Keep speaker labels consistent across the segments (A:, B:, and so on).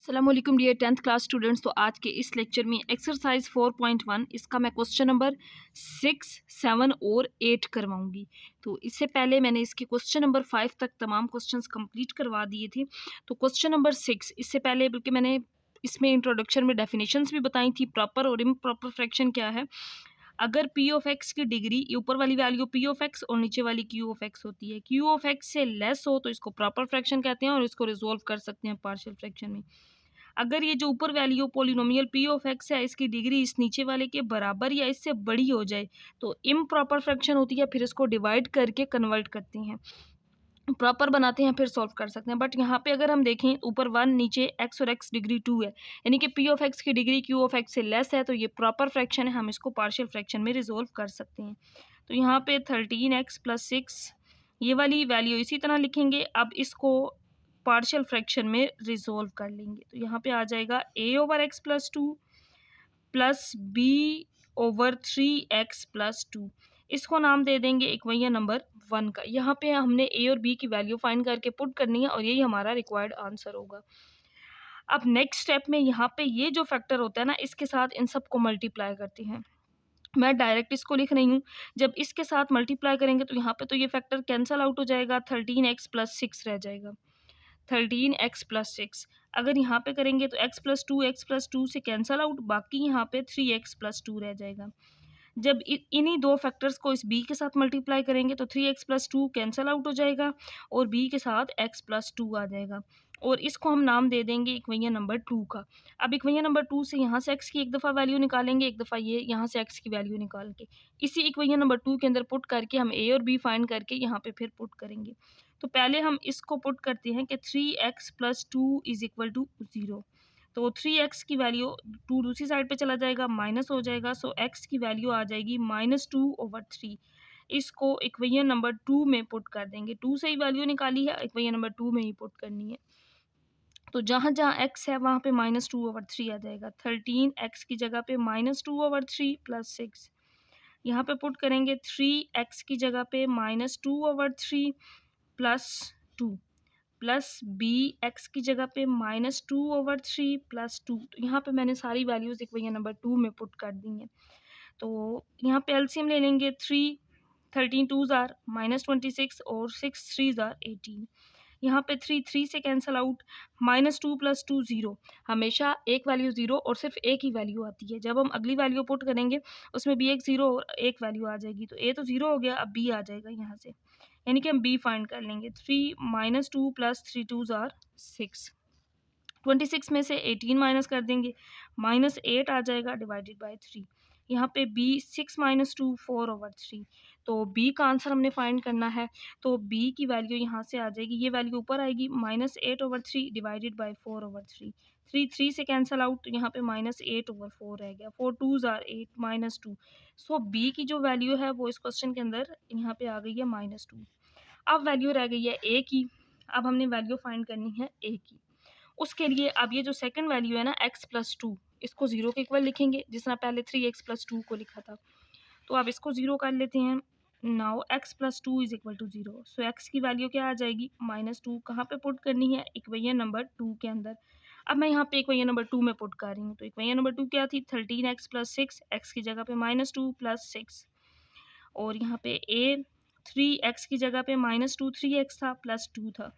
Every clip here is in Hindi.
A: अस्सलामुअलैकुम डियर 10th क्लास स्टूडेंट्स। तो आज के इस लेक्चर में एक्सरसाइज 4.1 इसका मैं क्वेश्चन नंबर 6, 7 और 8 करवाऊंगी। तो इससे पहले मैंने इसके क्वेश्चन नंबर 5 तक तमाम क्वेश्चंस कंप्लीट करवा दिए थे। तो क्वेश्चन नंबर 6 इससे पहले बल्कि मैंने इसमें इंट्रोडक्शन में डेफिनेशंस भी बताई थी, प्रॉपर और इम्प्रॉपर फ्रैक्शन क्या है। अगर पी ऑफ एक्स की डिग्री ऊपर वाली वैल्यू पी ऑफ एक्स और नीचे वाली क्यू ऑफ एक्स होती है, क्यू ऑफ एक्स से लेस हो तो इसको प्रॉपर फ्रैक्शन कहते हैं और इसको रिजोल्व कर सकते हैं पार्शियल फ्रैक्शन में। अगर ये जो ऊपर value polynomial P of x है इसकी डिग्री इस नीचे वाले के बराबर या इससे बड़ी हो जाए तो इम्प्रॉपर फ्रैक्शन होती है, फिर इसको डिवाइड करके कन्वर्ट करते हैं, प्रॉपर बनाते हैं, फिर सॉल्व कर सकते हैं। बट यहाँ पे अगर हम देखें ऊपर 1 नीचे एक्स और एक्स डिग्री 2 है, यानी कि पी ऑफ एक्स की डिग्री क्यू ऑफ एक्स से लेस है, तो ये प्रॉपर फ्रैक्शन है, हम इसको पार्शियल फ्रैक्शन में रिजोल्व कर सकते हैं। तो यहाँ पे 13x+6 ये वाली वैल्यू इसी तरह लिखेंगे। अब इसको पार्शियल फ्रैक्शन में रिजोल्व कर लेंगे तो यहाँ पे आ जाएगा a/x+2 प्लस b/3x+2। इसको नाम दे देंगे इक्वेशन नंबर 1 का। यहाँ पे हमने a और b की वैल्यू फाइंड करके पुट करनी है और यही हमारा रिक्वायर्ड आंसर होगा। अब नेक्स्ट स्टेप में यहाँ पे ये जो फैक्टर होता है ना, इसके साथ इन सबको मल्टीप्लाई करते हैं। मैं डायरेक्ट इसको लिख रही हूँ। जब इसके साथ मल्टीप्लाई करेंगे तो यहाँ पे तो ये फैक्टर कैंसल आउट हो जाएगा, 13x+6 रह जाएगा। 13x+6 अगर यहाँ पे करेंगे तो x+2 से कैंसल आउट, बाकी यहाँ पे 3x+2 रह जाएगा। जब इन्हीं दो फैक्टर्स को इस b के साथ मल्टीप्लाई करेंगे तो 3x+2 कैंसल आउट हो जाएगा और b के साथ x+2 आ जाएगा और इसको हम नाम दे देंगे इक्वेशन नंबर 2 का। अब इक्वेशन नंबर 2 से यहाँ से x की एक दफ़ा वैल्यू निकालेंगे, एक दफ़ा ये यहाँ से x की वैल्यू निकाल के इसी इक्वेशन नंबर 2 के अंदर पुट करके हम a और b फाइंड करके यहाँ पे फिर पुट करेंगे। तो पहले हम इसको पुट करते हैं कि 3x+2 इज इक्वल टू 0। तो 3x की वैल्यू 2 दूसरी साइड पे चला जाएगा, माइनस हो जाएगा, सो x की वैल्यू आ जाएगी -2/3। इसको इक्वेशन नंबर 2 में पुट कर देंगे। 2 से ही वैल्यू निकाली है, इक्वेशन नंबर 2 में ही पुट करनी है। तो जहाँ जहाँ x है वहाँ पे -2/3 आ जाएगा। 13x की जगह पे -2/3 प्लस 6 यहाँ पे पुट करेंगे। 3x की जगह पे -2/3 प्लस 2 प्लस बी एक्स की जगह पे -2/3 प्लस 2। तो यहाँ पे मैंने सारी वैल्यूज़ इक्वेशन नंबर 2 में पुट कर दी हैं। तो यहाँ पे एलसीएम ले लेंगे। 13 2s आर -26 और 6 3s आर 18। यहाँ पे 3 से कैंसल आउट, -2 + 2 0। हमेशा एक वैल्यू 0 और सिर्फ एक ही वैल्यू आती है। जब हम अगली वैल्यू पुट करेंगे उसमें भी एक 0 और एक वैल्यू आ जाएगी। तो ए तो 0 हो गया, अब बी आ जाएगा यहाँ से, यानी कि हम बी फाइंड कर लेंगे। 3 -2 + 3 2s आर 6। 26 में से 18 माइनस कर देंगे, -8 आ जाएगा डिवाइडेड बाय 3। यहाँ पे b 6 - 2 4/3। तो b का आंसर हमने फाइंड करना है। तो b की वैल्यू यहाँ से आ जाएगी, ये वैल्यू ऊपर आएगी, -8/3 डिवाइडेड बाय 4/3। 3 से कैंसल आउट, यहाँ पे -8/4 रह गया। 4 2s आर 8 -2। सो b की जो वैल्यू है वो इस क्वेश्चन के अंदर यहाँ पे आ गई है -2। अब वैल्यू रह गई है a की। अब हमने वैल्यू फाइंड करनी है a की। उसके लिए अब ये जो सेकंड वैल्यू है ना x+2, इसको 0 के इक्वल लिखेंगे जिस तरह पहले 3x+2 को लिखा था। तो अब इसको 0 कर लेते हैं। Now x+2 is equal to 0। So x की वैल्यू क्या आ जाएगी, -2। कहाँ पे पुट करनी है, इक्वेशन नंबर 2 के अंदर। अब मैं यहाँ पे इक्वेशन नंबर 2 में पुट कर रही हूँ। तो इक्वेशन नंबर 2 क्या थी, 13x+6, x की जगह पे -2 + 6 और यहाँ पे a 3x की जगह पे -2 3x था प्लस 2 था,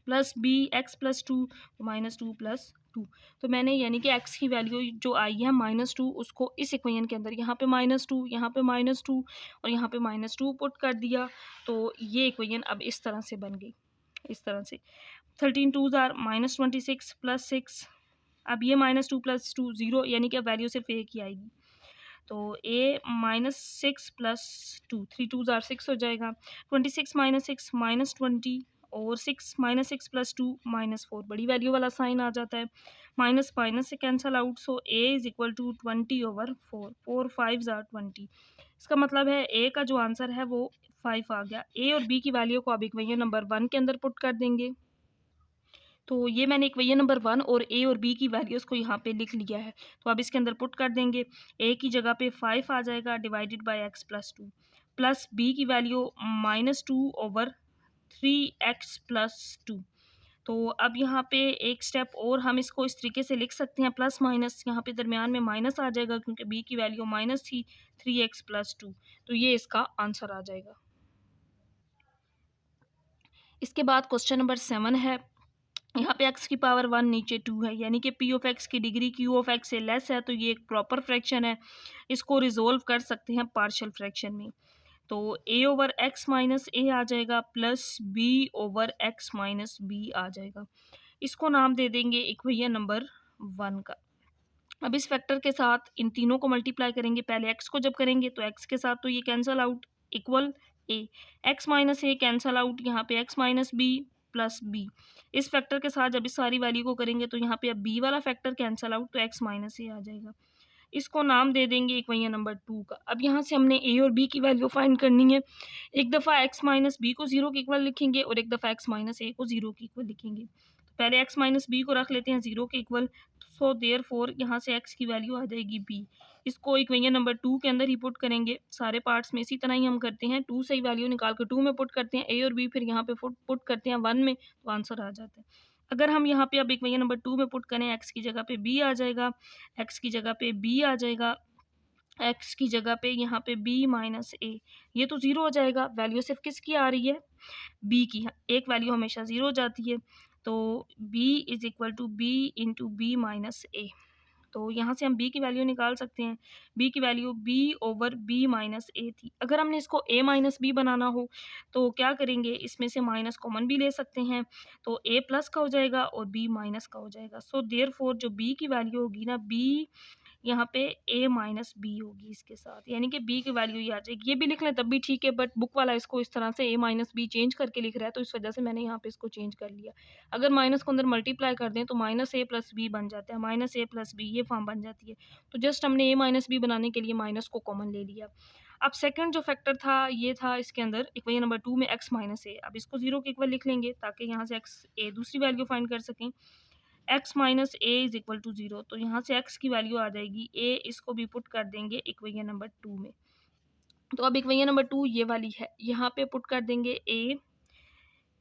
A: प्लस बी x+2 -2 + 2। तो मैंने यानी कि x की वैल्यू जो आई है -2 उसको इस इक्वेशन के अंदर यहाँ पे -2 यहाँ पे -2 और यहाँ पे -2 पुट कर दिया। तो ये इक्वेशन अब इस तरह से बन गई, इस तरह से 13 2s आर -26 + 6। अब ये -2 + 2 0, यानी कि अब वैल्यू सिर्फ एक ही आएगी। तो a -6 + 2 3 2s आर 6 हो जाएगा। 26 - 6 -20 और 6 -6 + 2 -4, बड़ी वैल्यू वाला साइन आ जाता है। माइनस माइनस से cancel out, so a is equal to 20/4। 4 5s are 20। इसका मतलब है a का जो आंसर है वो 5 आ गया। a और b की वैल्यू को अब इक्वेशन नंबर 1 के अंदर पुट कर देंगे। तो ये मैंने इक्वेशन नंबर 1 और a और b की वैल्यूज़ को यहाँ पे लिख लिया है। तो अब इसके अंदर पुट कर देंगे। a की जगह पे 5 आ जाएगा divided by x+2 plus b की वैल्यू -2/3x + 2। तो अब यहाँ पे एक स्टेप और हम इसको इस तरीके से लिख सकते हैं, प्लस माइनस यहाँ पे दरमियान में माइनस आ जाएगा क्योंकि बी की वैल्यू माइनस थी, 3x+2, तो ये इसका आंसर आ जाएगा। इसके बाद क्वेश्चन नंबर 7 है, यहाँ पे x की पावर 1 नीचे 2 है, यानी कि p ऑफ x की डिग्री q ऑफ x से लेस है, तो ये एक प्रॉपर फ्रैक्शन है। इसको रिजोल्व कर सकते हैं पार्शियल फ्रैक्शन में। तो a over x minus a आ जाएगा plus b over x minus b आ जाएगा। इसको नाम दे देंगे इक्वेशन नंबर 1 का। अब इस फैक्टर के साथ इन तीनों को मल्टीप्लाई करेंगे। पहले x को जब करेंगे तो x के साथ तो ये cancel out, equal a, x minus a cancel out, यहाँ पे x minus b plus b। इस फैक्टर के साथ जब इस सारी वैल्यू को करेंगे तो यहाँ पे अब b वाला फैक्टर कैंसल आउट, तो x माइनस a आ जाएगा। इसको नाम दे देंगे इक्वेशन नंबर 2 का। अब यहाँ से हमने a और b की वैल्यू फाइंड करनी है। एक दफ़ा x माइनस b को 0 के इक्वल लिखेंगे और एक दफ़ा x माइनस a को 0 के इक्वल लिखेंगे। तो पहले x माइनस b को रख लेते हैं 0 के इक्वल, सो देयरफॉर यहाँ से x की वैल्यू आ जाएगी b। इसको इक्वेशन नंबर 2 के अंदर ही पुट करेंगे। सारे पार्ट्स में इसी तरह ही हम करते हैं, 2 से ही वैल्यू निकाल कर 2 में पुट करते हैं, a और b फिर यहाँ पे पुट करते हैं 1 में, तो आंसर आ जाता है। अगर हम यहाँ पे अब इक्वेशन नंबर 2 में पुट करें, x की जगह पे b आ जाएगा, x की जगह पे b आ जाएगा, x की जगह पे यहाँ पे b माइनस a, ये तो 0 हो जाएगा। वैल्यू सिर्फ किसकी आ रही है, b की। एक वैल्यू हमेशा 0 हो जाती है, तो b is equal to b into B minus a। तो यहाँ से हम b की वैल्यू निकाल सकते हैं। b की value b over b minus a थी। अगर हमने इसको a माइनस b बनाना हो तो क्या करेंगे, इसमें से माइनस कॉमन भी ले सकते हैं, तो a प्लस का हो जाएगा और b माइनस का हो जाएगा। सो देयरफॉर जो b की वैल्यू होगी ना, b यहाँ पे a माइनस बी होगी इसके साथ, यानी कि b की वैल्यू ये आ जाएगी। ये भी लिख लें तब भी ठीक है, बट बुक वाला इसको इस तरह से a माइनस बी चेंज करके लिख रहा है, तो इस वजह से मैंने यहाँ पे इसको चेंज कर लिया। अगर माइनस को अंदर मल्टीप्लाई कर दें तो माइनस a प्लस बी बन जाता है, माइनस a प्लस बी ये फॉर्म बन जाती है। तो जस्ट हमने a माइनस बी बनाने के लिए माइनस को कॉमन ले लिया। अब सेकंड जो फैक्टर था ये था इसके अंदर इक्वेशन नंबर 2 में x माइनस a। अब इसको 0 के इक्वल लिख लेंगे ताकि यहाँ से x a दूसरी वैल्यू फाइंड कर सकें। x minus A is equal to 0, तो यहाँ से x की वैल्यू आ जाएगी a, इसको भी पुट कर देंगे इक्वेशन नंबर 2 में। तो अब इक्वेशन नंबर 2 ये वाली है, यहाँ पे पुट कर देंगे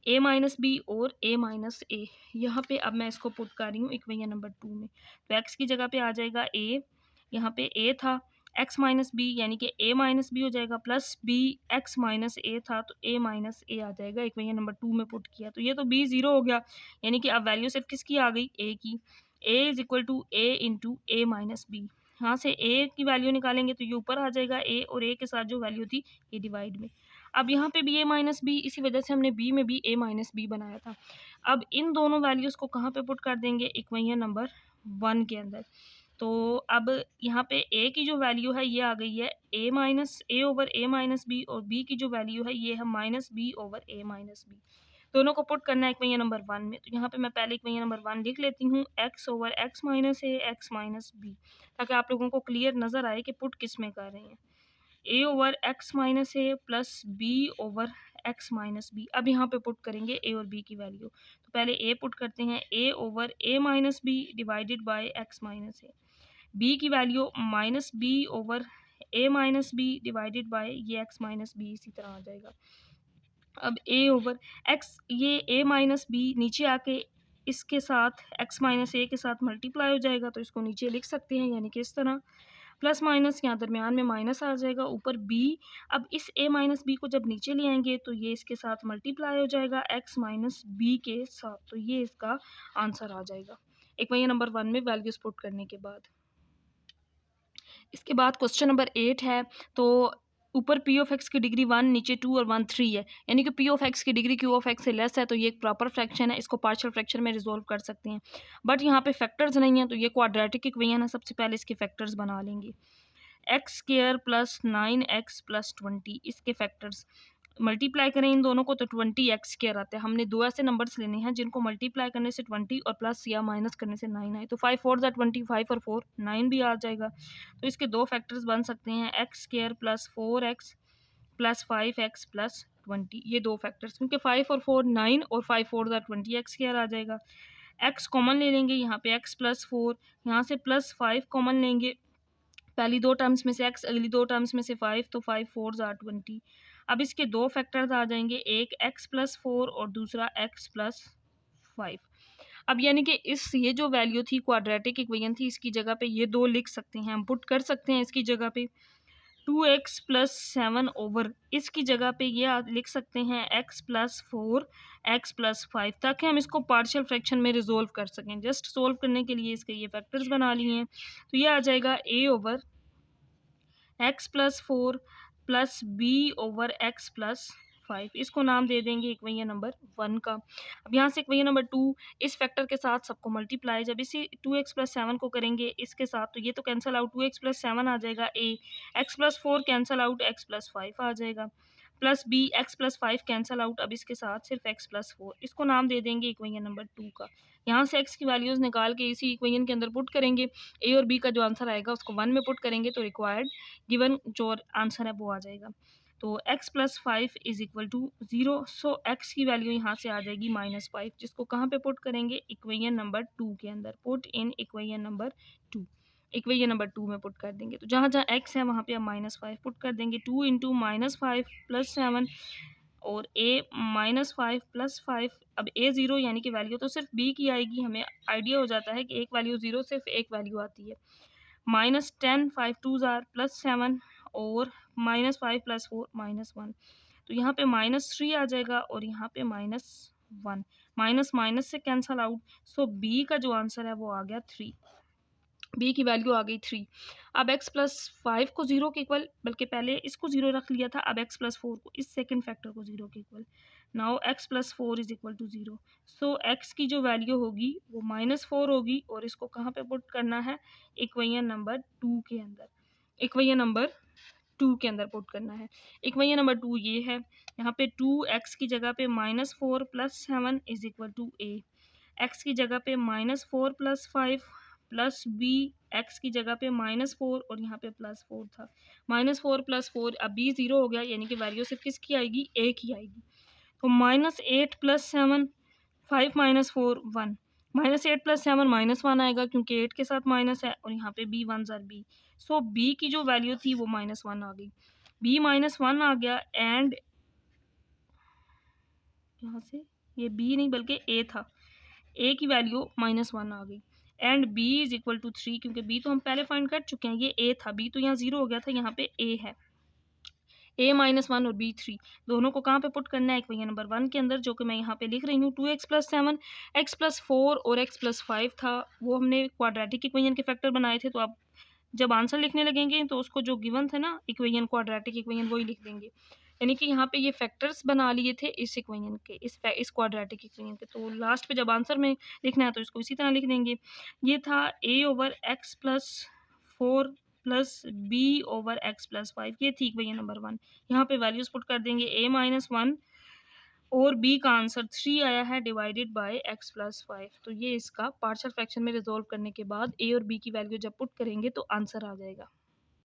A: a माइनस बी और a माइनस ए। यहाँ पे अब मैं इसको पुट कर रही हूँ इक्वेशन नंबर 2 में, तो x की जगह पे आ जाएगा a, यहाँ पे a था, x माइनस बी यानी कि a माइनस बी हो जाएगा, plus b x minus a था तो a माइनस a आ जाएगा। इक्वेशन नंबर 2 में पुट किया तो ये तो b 0 हो गया, यानी कि अब वैल्यू सिर्फ किसकी आ गई, a की। a is equal to a into a minus B. यहाँ से a की वैल्यू निकालेंगे तो ये ऊपर आ जाएगा a, और a के साथ जो वैल्यू थी ये डिवाइड में। अब यहाँ पे भी a माइनस बी, इसी वजह से हमने b में भी a माइनस बी बनाया था। अब इन दोनों वैल्यूज़ को कहाँ पे पुट कर देंगे, इक्वेशन नंबर 1 के अंदर। तो अब यहाँ पे a की जो वैल्यू है ये आ गई है a minus a over a minus B, और b की जो वैल्यू है ये है minus b over a minus B. दोनों को पुट करना है इक्वेशन नंबर 1 में, तो यहाँ पे मैं पहले इक्वेशन नंबर 1 लिख लेती हूँ, x over x minus a x minus B, ताकि आप लोगों को क्लियर नज़र आए कि पुट किस में कर रहे हैं। a over x minus a plus b over x minus B. अब यहाँ पे पुट करेंगे a और b की वैल्यू, तो पहले a पुट करते हैं, a over a minus B divided by x minus a। b की value minus b over a minus B divided by ये x माइनस बी, इसी तरह आ जाएगा। अब a ओवर x, ये a माइनस बी नीचे आके इसके साथ x माइनस a के साथ मल्टीप्लाई हो जाएगा, तो इसको नीचे लिख सकते हैं, यानी कि इस तरह प्लस माइनस यहाँ दरमियान में माइनस आ जाएगा, ऊपर b। अब इस a माइनस बी को जब नीचे ले आएंगे तो ये इसके साथ मल्टीप्लाई हो जाएगा x माइनस बी के साथ, तो ये इसका आंसर आ जाएगा इक्वेशन नंबर 1 में वैल्यूज पुट करने के बाद। इसके बाद क्वेश्चन नंबर 8 है, तो ऊपर p ऑफ x की डिग्री 1 नीचे 2 और 1 3 है, यानी कि p ऑफ x की डिग्री q ऑफ x से लेस है, तो ये एक प्रॉपर फ्रैक्शन है, इसको पार्शियल फ्रैक्शन में रिजोल्व कर सकते हैं। बट यहाँ पे फैक्टर्स नहीं है, तो ये क्वाड्रेटिक इक्वेशन है। सबसे पहले इसके फैक्टर्स बना लेंगे, x square plus 9x plus 20, इसके फैक्टर्स मल्टीप्लाई करें इन दोनों को तो 20x स्क्वायर आता है। हमने दो ऐसे नंबर्स लेने हैं जिनको मल्टीप्लाई करने से 20 और प्लस या माइनस करने से 9 आए, तो 5 4 ज़ा 20, 5 और 4 9 भी आ जाएगा। तो इसके दो फैक्टर्स बन सकते हैं, x square plus 4x plus 5x plus 20, ये दो फैक्टर्स, क्योंकि 5 और 4 9 और 5 4 ज़ा 20 एक्स स्क्वायर आ जाएगा। x कॉमन ले लेंगे, यहाँ पे x प्लस 4, यहाँ से प्लस 5 कॉमन लेंगे, पहली दो टर्म्स में से x, अगली दो टर्म्स में से 5, तो 5 4 ज़ा 20। अब इसके दो फैक्टर्स आ जाएंगे, एक x प्लस 4 और दूसरा x प्लस 5। अब यानी कि इस ये जो वैल्यू थी क्वाड्रेटिक इक्वेशन थी, इसकी जगह पे ये 2 लिख सकते हैं, हम पुट कर सकते हैं इसकी जगह पे 2x प्लस 7 ओवर इसकी जगह पे ये लिख सकते हैं x प्लस 4 x प्लस 5, ताकि हम इसको पार्शियल फ्रैक्शन में रिजोल्व कर सकें। जस्ट सोल्व करने के लिए इसके ये फैक्टर्स बना लिए हैं, तो ये आ जाएगा a over x plus 4 plus b over x plus 5। इसको नाम दे देंगे इक्वेशन नंबर 1 का। अब यहाँ से इक्वेशन नंबर 2 इस फैक्टर के साथ सबको मल्टीप्लाई, जब इसी 2x प्लस 7 को करेंगे इसके साथ तो ये तो कैंसिल आउट, 2x प्लस 7 आ जाएगा a, x plus 4 cancel out, x plus 5 आ जाएगा, plus b x plus 5 cancel out, अब इसके साथ सिर्फ x प्लस 4। इसको नाम दे देंगे इक्वेशन नंबर 2 का। यहाँ से x की वैल्यूज़ निकाल के इसी इक्वेशन के अंदर पुट करेंगे, a और b का जो आंसर आएगा उसको 1 में पुट करेंगे तो रिक्वायर्ड गिवन जो आंसर है वो आ जाएगा। तो x plus 5 is equal to 0, so x की वैल्यू यहाँ से आ जाएगी -5, जिसको कहाँ पे पुट करेंगे इक्वेशन नंबर 2 के अंदर, put in equation number 2, equation number 2 में पुट कर देंगे। तो जहाँ जहाँ x है वहाँ पे हम -5 पुट कर देंगे, 2 इंटू -5 प्लस 7 और a -5 प्लस 5। अब a 0 यानी कि वैल्यू तो सिर्फ b की आएगी, हमें आइडिया हो जाता है कि एक वैल्यू 0 सिर्फ एक वैल्यू आती है, -10 5 2 ज़ार प्लस 7 और -5 प्लस 4 -1, तो यहाँ पे -3 आ जाएगा और यहाँ पे -1, माइनस माइनस से कैंसल आउट, सो b का जो आंसर है वो आ गया 3, b की वैल्यू आ गई 3। अब x प्लस 5 को 0 के इक्वल, बल्कि पहले इसको 0 रख लिया था, अब x प्लस 4 को, इस सेकंड फैक्टर को 0 के equal, now x plus 4 is equal to 0, so x की जो वैल्यू होगी वो -4 होगी और इसको कहाँ पे पुट करना है इक्वेशन नंबर 2 के अंदर, इक्वेशन नंबर 2 के अंदर पुट करना है। इक्वेशन नंबर 2 ये है, यहाँ पे 2x की जगह पे -4 plus 7 is equal to a, x की जगह पे -4 प्लस 5 प्लस b, x की जगह पे -4 और यहाँ पे +4 था, -4 प्लस 4, अब b 0 हो गया यानी कि वैल्यू सिर्फ किसकी आएगी, a की आएगी, तो -8 प्लस 7 5 -4 1, -8 प्लस 7 -1 आएगा क्योंकि 8 के साथ माइनस है और यहाँ पे b 1 ज़ार b, सो b की जो वैल्यू थी वो -1 आ गई, b -1 आ गया एंड यहाँ से ये b नहीं बल्कि a था, a की वैल्यू -1 आ गई and b is equal to 3, क्योंकि b तो हम पहले फाइंड कर चुके हैं, ये a था, b तो यहाँ 0 हो गया था, यहाँ पे a है, a -1 और b 3, दोनों को कहाँ पे पुट करना है इक्वेशन नंबर 1 के अंदर, जो कि मैं यहाँ पे लिख रही हूँ 2x प्लस 7 x प्लस 4 और x प्लस 5 था, वो हमने क्वाड्रेटिक इक्वेशन के फैक्टर बनाए थे, तो आप जब आंसर लिखने लगेंगे तो उसको जो गिवन थे ना इक्वेशन क्वाड्रेटिक इक्वेशन वही लिख देंगे, यानी कि यहाँ पे ये फैक्टर्स बना लिए थे इस इक्वेशन के, इस क्वाड्रेटिक इक्वेशन के, तो लास्ट पे जब आंसर में लिखना है तो इसको इसी तरह लिख देंगे। ये था a over x plus 4 plus b over x plus 5, ये थी इक्वेशन नंबर 1। यहाँ पे वैल्यूज पुट कर देंगे, a -1 और b का आंसर 3 आया है डिवाइडेड बाय x प्लस 5, तो ये इसका पार्शियल फ्रैक्शन में रिजोल्व करने के बाद a और b की वैल्यू जब पुट करेंगे तो आंसर आ जाएगा।